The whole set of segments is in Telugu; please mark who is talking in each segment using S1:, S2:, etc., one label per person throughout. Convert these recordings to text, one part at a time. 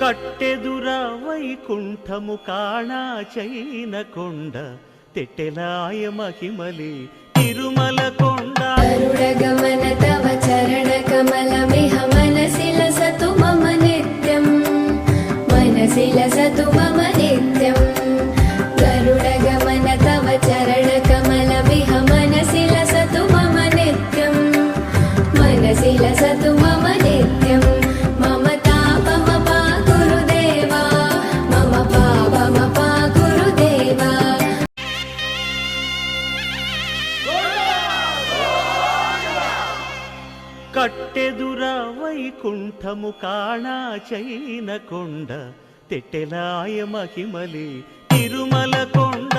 S1: కట్టెదుర వైకుంఠము కాణా చైన కొండ తెట్టెలాయ మహిమలి తిరుమల కొండ
S2: గరుడగమన తవ చరణ కమలమిహ మనసిల సతు మమ నిత్యం మనసిల సతు మమ నిత్యం గరుడగమన తవ చరణ కమలమిహ మనసిల సతు మమ నిత్యం మనసిల సతు మమ నిత్యం మమ తాపమ పా గురుదేవా మమ పాపమ పా గురుదేవా
S1: కట్టెదుర వైకుంఠము కాణా చైన కొండ తెట్టెలాయ మహిమలి తిరుమల కొండ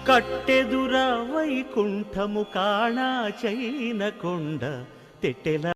S1: కట్టెదుర వైకుంఠము కాణా చైన కొండ తెట్టెలా